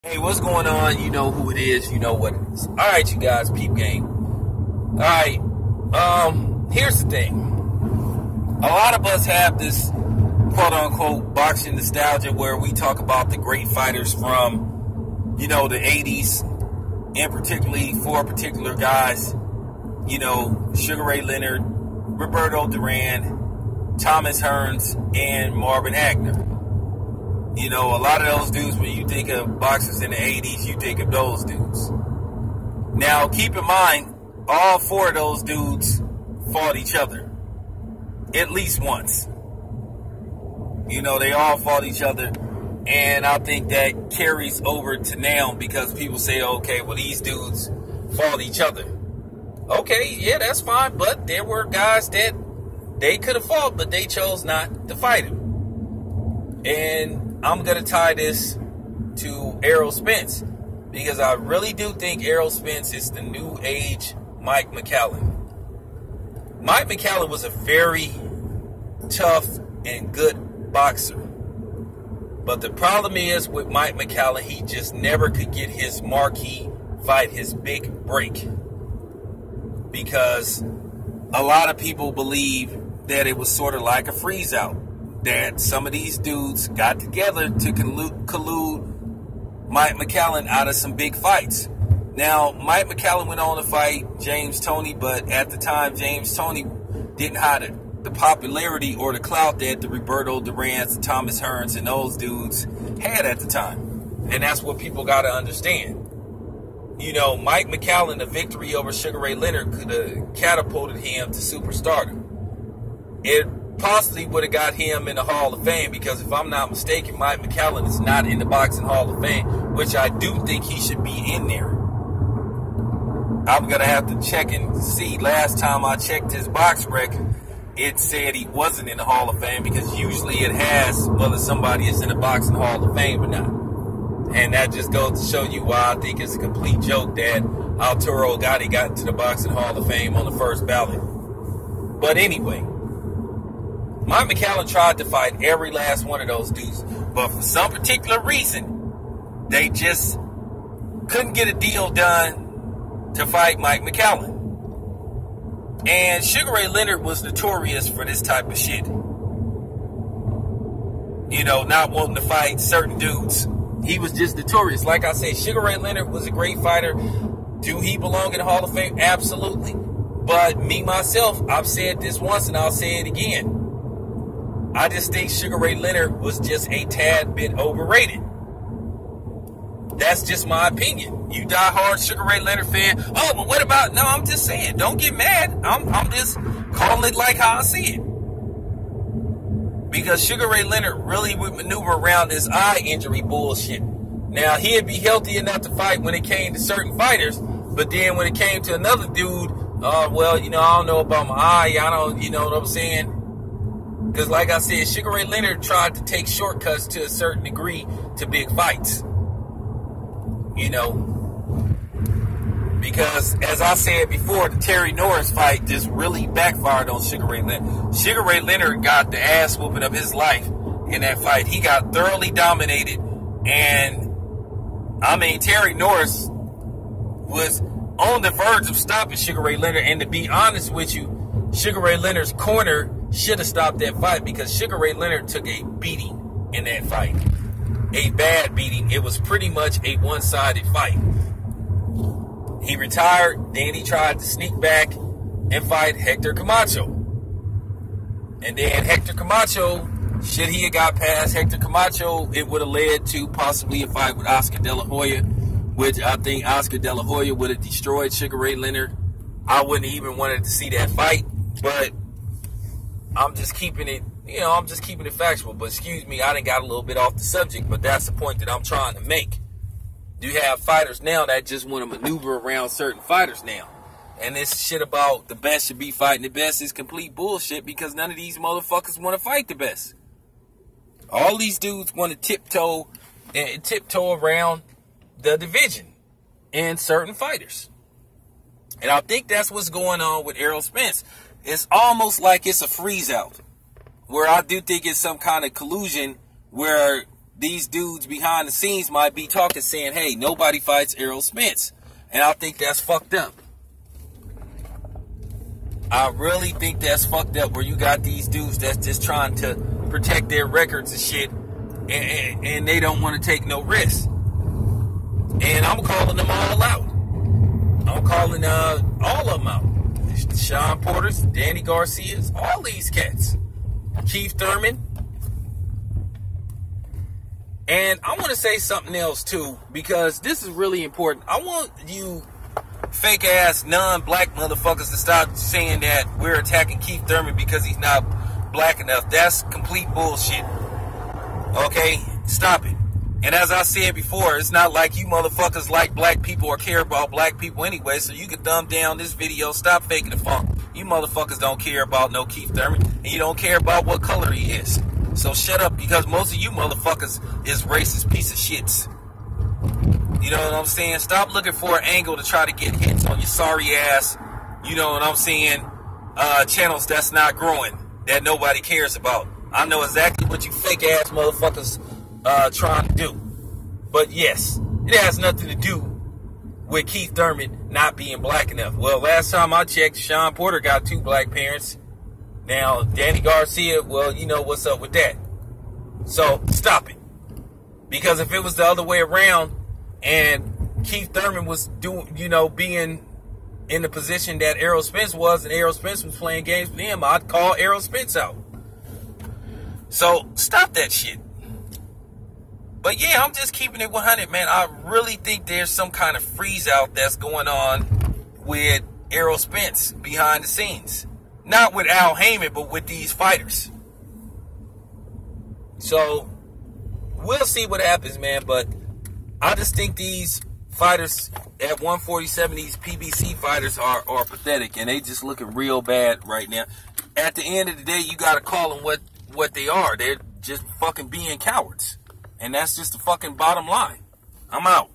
Hey, what's going on? You know who it is. You know what it is. All right, you guys, peep game. All right. Here's the thing. A lot of us have this quote-unquote boxing nostalgia where we talk about the great fighters from, the 80s, and particularly four particular guys, Sugar Ray Leonard, Roberto Duran, Thomas Hearns, and Marvin Hagler. A lot of those dudes, when you think of boxers in the 80s, you think of those dudes. Now, keep in mind, all four of those dudes fought each other. At least once. They all fought each other. And I think that carries over to now because people say, okay, well, these dudes fought each other. Okay, yeah, that's fine. But there were guys that they could have fought, but they chose not to fight him. And I'm going to tie this to Errol Spence because I really do think Errol Spence is the new age Mike McCallum. Mike McCallum was a very tough and good boxer. But the problem is with Mike McCallum, he just never could get his marquee fight, his big break. Because a lot of people believe that it was sort of like a freeze out. That some of these dudes got together to collude Mike McCallum out of some big fights. Now, Mike McCallum went on to fight James Toney, but at the time, James Toney didn't have the popularity or the clout that the Roberto Durans, the Thomas Hearns, and those dudes had at the time. And that's what people got to understand. Mike McCallum, the victory over Sugar Ray Leonard could have catapulted him to superstardom. It possibly would have got him in the Hall of Fame because if I'm not mistaken, Mike McCallum is not in the Boxing Hall of Fame, which I do think he should be in there. I'm going to have to check and see. Last time I checked his box record, it said he wasn't in the Hall of Fame because usually it has whether somebody is in the Boxing Hall of Fame or not. And that just goes to show you why I think it's a complete joke that Arturo Gatti got into the Boxing Hall of Fame on the first ballot. But anyway, Mike McCallum tried to fight every last one of those dudes, but for some particular reason, they just couldn't get a deal done to fight Mike McCallum. And Sugar Ray Leonard was notorious for this type of shit. Not wanting to fight certain dudes. He was just notorious. Like I said, Sugar Ray Leonard was a great fighter. Do he belong in the Hall of Fame? Absolutely. But me, myself, I've said this once and I'll say it again. I just think Sugar Ray Leonard was just a tad bit overrated. That's just my opinion. You die-hard Sugar Ray Leonard fan. Oh, but what about... No, I'm just saying. Don't get mad. I'm just calling it like how I see it. Because Sugar Ray Leonard really would maneuver around this eye injury bullshit. Now, he'd be healthy enough to fight when it came to certain fighters. But then when it came to another dude, I don't know about my eye. I don't, you know what I'm saying? Because like I said, Sugar Ray Leonard tried to take shortcuts to a certain degree to big fights. Because as I said before, the Terry Norris fight just really backfired on Sugar Ray Leonard. Sugar Ray Leonard got the ass whooping of his life in that fight. He got thoroughly dominated. And, Terry Norris was on the verge of stopping Sugar Ray Leonard. And to be honest with you, Sugar Ray Leonard's corner should have stopped that fight because Sugar Ray Leonard took a beating in that fight. A bad beating. It was pretty much a one-sided fight. He retired, then he tried to sneak back and fight Hector Camacho. And then Hector Camacho, should he have got past Hector Camacho, it would have led to possibly a fight with Oscar De La Hoya, which I think Oscar De La Hoya would have destroyed Sugar Ray Leonard. I wouldn't even wanted to see that fight, but I'm just keeping it, factual. But excuse me, I done got a little bit off the subject, but that's the point that I'm trying to make. You have fighters now that just want to maneuver around certain fighters now. And this shit about the best should be fighting the best is complete bullshit because none of these motherfuckers want to fight the best. All these dudes want to tiptoe around the division and certain fighters. And I think that's what's going on with Errol Spence. It's almost like it's a freeze out. Where I do think it's some kind of collusion where these dudes behind the scenes might be talking, saying, hey, nobody fights Errol Spence. And I think that's fucked up. I really think that's fucked up, where you got these dudes that's just trying to protect their records and shit, and they don't want to take no risks. And I'm calling them all out. I'm calling all of them out. Sean Porter's, Danny Garcia's, all these cats. Keith Thurman. And I want to say something else too, because this is really important. I want you fake ass non-black motherfuckers to stop saying that we're attacking Keith Thurman because he's not black enough. That's complete bullshit. Okay? Stop it. And as I said before, it's not like you motherfuckers like black people or care about black people anyway, so you can thumb down this video. Stop faking the funk. You motherfuckers don't care about no Keith Thurman, and you don't care about what color he is. So shut up, because most of you motherfuckers is racist piece of shits. You know what I'm saying? Stop looking for an angle to try to get hits on your sorry ass, you know what I'm saying, channels that's not growing, that nobody cares about. I know exactly what you fake ass motherfuckers trying to do. But yes, it has nothing to do with Keith Thurman not being black enough. Well, last time I checked, Sean Porter got 2 black parents. Now, Danny Garcia, well, you know what's up with that. So, stop it. Because if it was the other way around, and Keith Thurman was doing, you know, being in the position that Errol Spence was, and Errol Spence was playing games with him, I'd call Errol Spence out. So, stop that shit. But yeah, I'm just keeping it 100, man. I really think there's some kind of freeze out that's going on with Errol Spence behind the scenes. Not with Al Heyman, but with these fighters. So, we'll see what happens, man. But I just think these fighters at 147, these PBC fighters are pathetic. And they just looking real bad right now. At the end of the day, you got to call them what they are. They're just fucking being cowards. And that's just the fucking bottom line. I'm out.